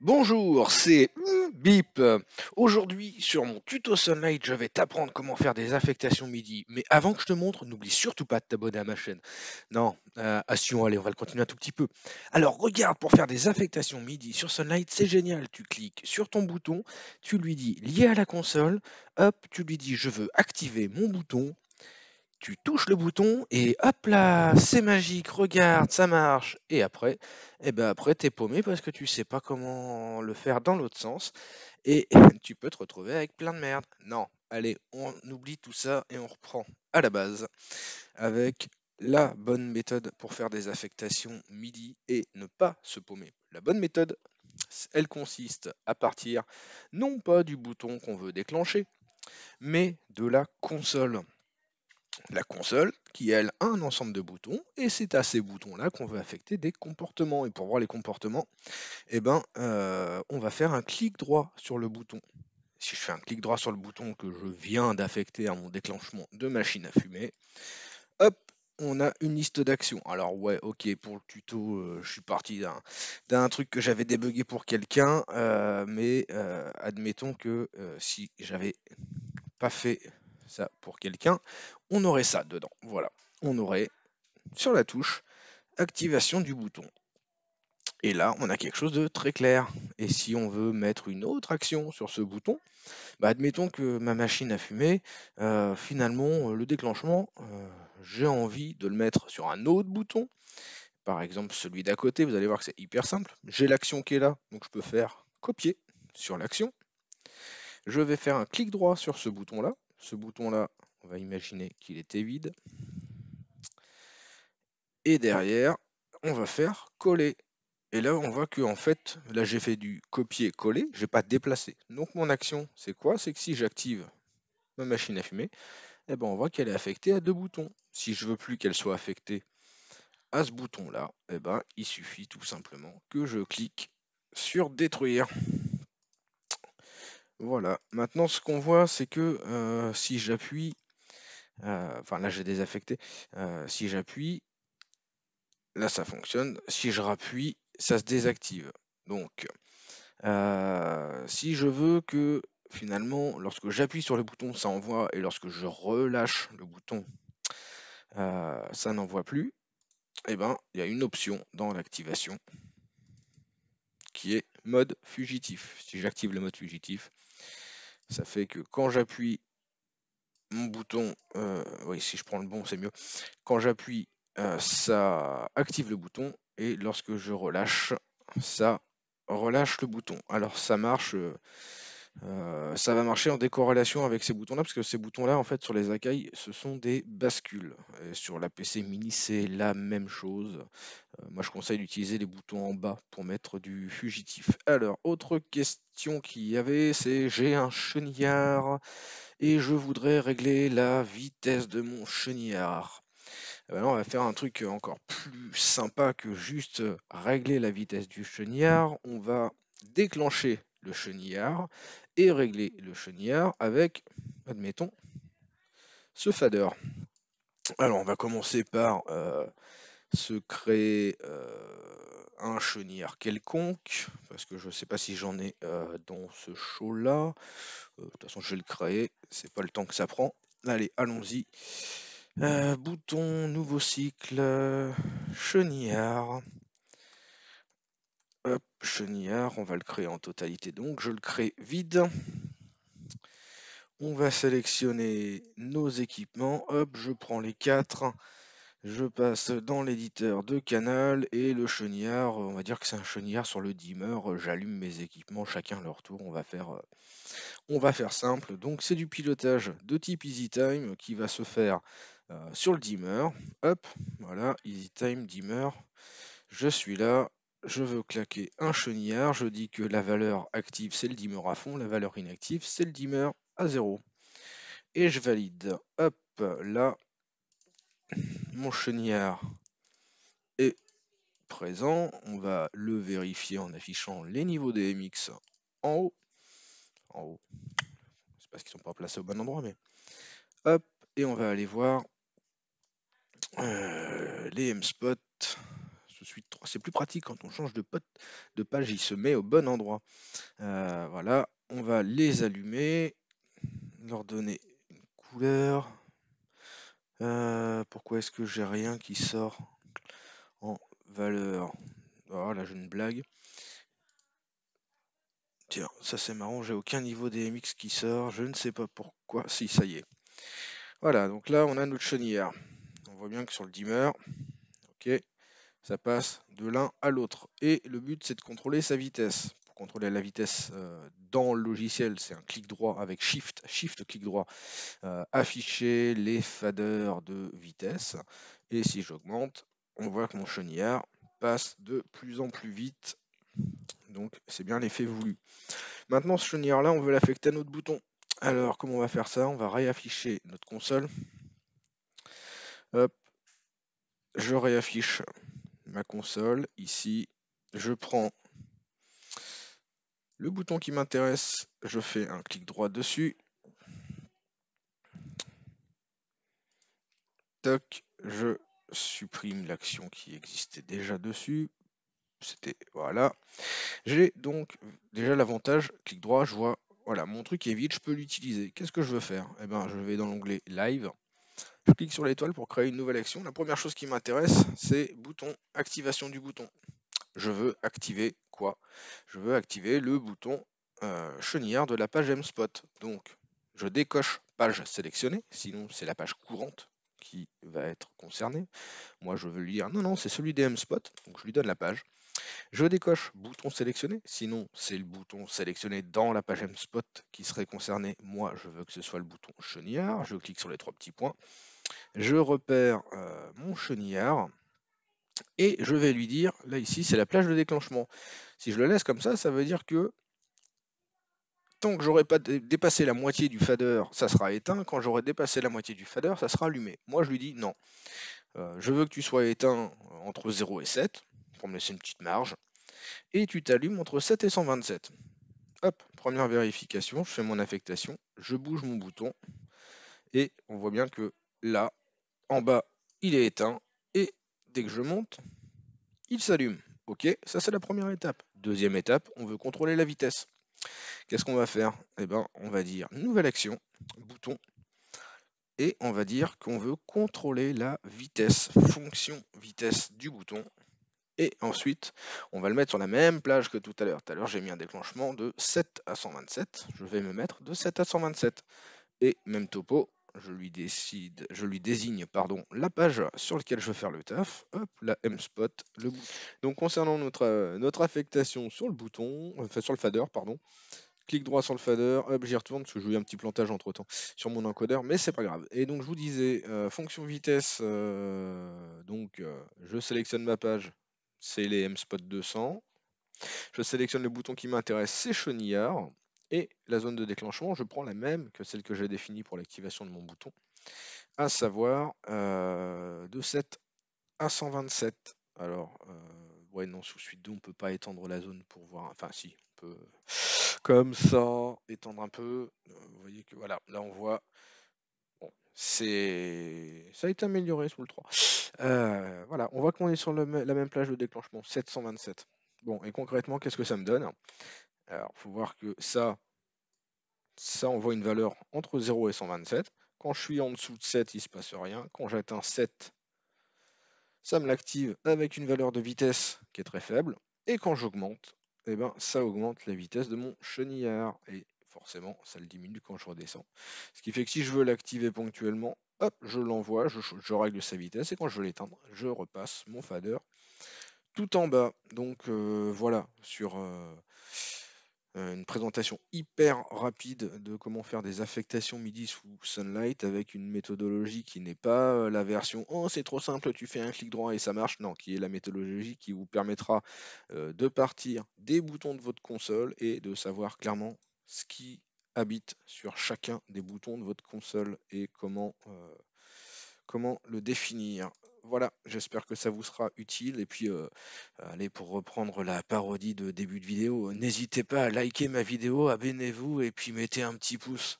Bonjour, c'est Bip. Aujourd'hui, sur mon tuto Sunlight, je vais t'apprendre comment faire des affectations MIDI. Mais avant que je te montre, n'oublie surtout pas de t'abonner à ma chaîne. Non, Sion, allez, on va le continuer un tout petit peu. Alors, regarde, pour faire des affectations MIDI sur Sunlight, c'est génial. Tu cliques sur ton bouton, tu lui dis lié à la console, hop, tu lui dis je veux activer mon bouton. Tu touches le bouton et hop là, c'est magique, regarde, ça marche. Et après, après t'es paumé parce que tu sais pas comment le faire dans l'autre sens et tu peux te retrouver avec plein de merde. Non, allez, on oublie tout ça et on reprend à la base avec la bonne méthode pour faire des affectations MIDI et ne pas se paumer. La bonne méthode, elle consiste à partir non pas du bouton qu'on veut déclencher, mais de la console. La console qui, elle, a un ensemble de boutons, et c'est à ces boutons-là qu'on veut affecter des comportements. Et pour voir les comportements, on va faire un clic droit sur le bouton. Si je fais un clic droit sur le bouton que je viens d'affecter à mon déclenchement de machine à fumer, hop, on a une liste d'actions. Alors ouais, ok, pour le tuto, je suis parti d'un truc que j'avais débugué pour quelqu'un, admettons que si j'avais pas fait ça pour quelqu'un, on aurait ça dedans. Voilà. On aurait sur la touche activation du bouton. Et là, on a quelque chose de très clair. Et si on veut mettre une autre action sur ce bouton, admettons que ma machine a fumé, finalement, le déclenchement, j'ai envie de le mettre sur un autre bouton. Par exemple, celui d'à côté, vous allez voir que c'est hyper simple. J'ai l'action qui est là, donc je peux faire copier sur l'action. Je vais faire un clic droit sur ce bouton-là. Ce bouton-là, on va imaginer qu'il était vide. Et derrière, on va faire coller. Et là, on voit que en fait, là j'ai fait du copier-coller, je n'ai pas déplacé. Donc mon action, c'est quoi? C'est que si j'active ma machine à fumer, on voit qu'elle est affectée à deux boutons. Si je veux plus qu'elle soit affectée à ce bouton-là, il suffit tout simplement que je clique sur détruire. Voilà. Maintenant, ce qu'on voit, c'est que si j'appuie, enfin là j'ai désaffecté, si j'appuie, là ça fonctionne. Si je rappuie, ça se désactive. Donc, si je veux que finalement, lorsque j'appuie sur le bouton, ça envoie, et lorsque je relâche le bouton, ça n'envoie plus, il y a une option dans l'activation qui est mode fugitif. Si j'active le mode fugitif, ça fait que quand j'appuie mon bouton, oui, si je prends le bon, c'est mieux. Quand j'appuie, ça active le bouton, et lorsque je relâche, ça relâche le bouton. Alors ça marche. Ça va marcher en décorrélation avec ces boutons-là, parce que ces boutons-là, en fait, sur les Akai, ce sont des bascules. Et sur la PC Mini, c'est la même chose. Moi, je conseille d'utiliser les boutons en bas pour mettre du fugitif. Alors, autre question qu'il y avait, c'est j'ai un chenillard et je voudrais régler la vitesse de mon chenillard. Là, on va faire un truc encore plus sympa que juste régler la vitesse du chenillard. On va déclencher le chenillard et régler le chenillard avec, admettons, ce fader. Alors, on va commencer par se créer un chenillard quelconque, parce que je ne sais pas si j'en ai dans ce show-là. De toute façon, je vais le créer, c'est pas le temps que ça prend. Allez, allons-y. Bouton, nouveau cycle, chenillard. Hop, chenillard, on va le créer en totalité, donc je le crée vide. On va sélectionner nos équipements. Hop, je prends les 4. Je passe dans l'éditeur de canal et le chenillard, on va dire que c'est un chenillard sur le dimmer. J'allume mes équipements chacun leur tour. On va faire simple. Donc c'est du pilotage de type EasyTime qui va se faire sur le dimmer. Hop, voilà, EasyTime, dimmer. Je suis là. Je veux claquer un chenillard. Je dis que la valeur active, c'est le dimmer à fond. La valeur inactive, c'est le dimmer à 0. Et je valide. Hop, là, mon chenillard est présent. On va le vérifier en affichant les niveaux des MX en haut. En haut. C'est parce qu'ils sont pas placés au bon endroit, mais hop, et on va aller voir les M-spots tout de suite 3. C'est plus pratique quand on change de page, il se met au bon endroit. Voilà, on va les allumer, leur donner une couleur. Pourquoi est-ce que j'ai rien qui sort en valeur? Oh, là, j'ai une blague. Tiens, ça c'est marrant, j'ai aucun niveau DMX qui sort, je ne sais pas pourquoi. Si, ça y est. Voilà, donc là, on a notre chenillard. On voit bien que sur le dimmer, ok, ça passe de l'un à l'autre. Et le but, c'est de contrôler sa vitesse. Pour contrôler la vitesse dans le logiciel, c'est un clic droit avec Shift, clic droit, afficher les faders de vitesse. Et si j'augmente, on voit que mon chenillard passe de plus en plus vite. Donc, c'est bien l'effet voulu. Maintenant, ce chenillard-là, on veut l'affecter à notre bouton. Alors, comment on va faire ça? On va réafficher notre console. Hop, je réaffiche ma console. Ici, je prends le bouton qui m'intéresse, je fais un clic droit dessus. Toc, je supprime l'action qui existait déjà dessus. C'était, voilà. J'ai donc déjà l'avantage, clic droit, je vois, voilà, mon truc est vide, je peux l'utiliser. Qu'est-ce que je veux faire? Eh ben, je vais dans l'onglet Live. Je clique sur l'étoile pour créer une nouvelle action. La première chose qui m'intéresse, c'est bouton, activation du bouton. Je veux activer quoi? Je veux activer le bouton chenillard de la page MSpot. Donc, je décoche page sélectionnée, sinon c'est la page courante qui va être concernée. Moi, je veux lui dire non, non, c'est celui des MSpot, donc je lui donne la page. Je décoche bouton sélectionné, sinon c'est le bouton sélectionné dans la page MSpot qui serait concerné. Moi, je veux que ce soit le bouton chenillard. Je clique sur les 3 petits points. Je repère mon chenillard et je vais lui dire, là ici, c'est la plage de déclenchement. Si je le laisse comme ça veut dire que tant que j'aurai pas dépassé la moitié du fader, ça sera éteint. Quand j'aurai dépassé la moitié du fader, ça sera allumé. Moi, je lui dis non. Je veux que tu sois éteint entre 0 et 7, pour me laisser une petite marge. Et tu t'allumes entre 7 et 127. Hop, première vérification, je fais mon affectation, je bouge mon bouton. Et on voit bien que là, en bas, il est éteint. Et dès que je monte, il s'allume. Ok, ça c'est la première étape. Deuxième étape, on veut contrôler la vitesse. Qu'est-ce qu'on va faire? Eh ben, on va dire nouvelle action, bouton, et on va dire qu'on veut contrôler la vitesse, fonction vitesse du bouton. Et ensuite, on va le mettre sur la même plage que tout à l'heure. Tout à l'heure, j'ai mis un déclenchement de 7 à 127. Je vais me mettre de 7 à 127. Et même topo, je lui désigne la page sur laquelle je veux faire le taf. Hop, la MSpot, le bouton. Donc concernant notre affectation sur le bouton, enfin sur le fader, pardon, clic droit sur le fader, hop, j'y retourne parce que j'ai eu un petit plantage entre temps sur mon encodeur, mais c'est pas grave. Et donc je vous disais, fonction vitesse, je sélectionne ma page, c'est les MSpot 200. Je sélectionne le bouton qui m'intéresse, c'est chenillard. Et la zone de déclenchement, je prends la même que celle que j'ai définie pour l'activation de mon bouton, à savoir de 7 à 127. Alors, ouais, non, sous suite 2, on peut pas étendre la zone pour voir. Enfin, si, on peut comme ça, étendre un peu. Vous voyez que voilà, là on voit. Bon, ça a été amélioré sous le 3. Voilà, on voit qu'on est sur la même plage de déclenchement, 727. Bon, et concrètement, qu'est-ce que ça me donne? Alors, il faut voir que ça envoie une valeur entre 0 et 127. Quand je suis en dessous de 7, il ne se passe rien. Quand j'atteins 7, ça me l'active avec une valeur de vitesse qui est très faible. Et quand j'augmente, eh ben, ça augmente la vitesse de mon chenillard. Et forcément, ça le diminue quand je redescends. Ce qui fait que si je veux l'activer ponctuellement, hop, je l'envoie, je règle sa vitesse. Et quand je veux l'éteindre, je repasse mon fader tout en bas. Donc voilà, sur une présentation hyper rapide de comment faire des affectations MIDI sous Sunlight avec une méthodologie qui n'est pas la version «Oh, c'est trop simple, tu fais un clic droit et ça marche». Non, qui est la méthodologie qui vous permettra de partir des boutons de votre console et de savoir clairement ce qui habite sur chacun des boutons de votre console et comment le définir. Voilà, j'espère que ça vous sera utile. Et puis, allez, pour reprendre la parodie de début de vidéo, n'hésitez pas à liker ma vidéo, abonnez-vous et puis mettez un petit pouce.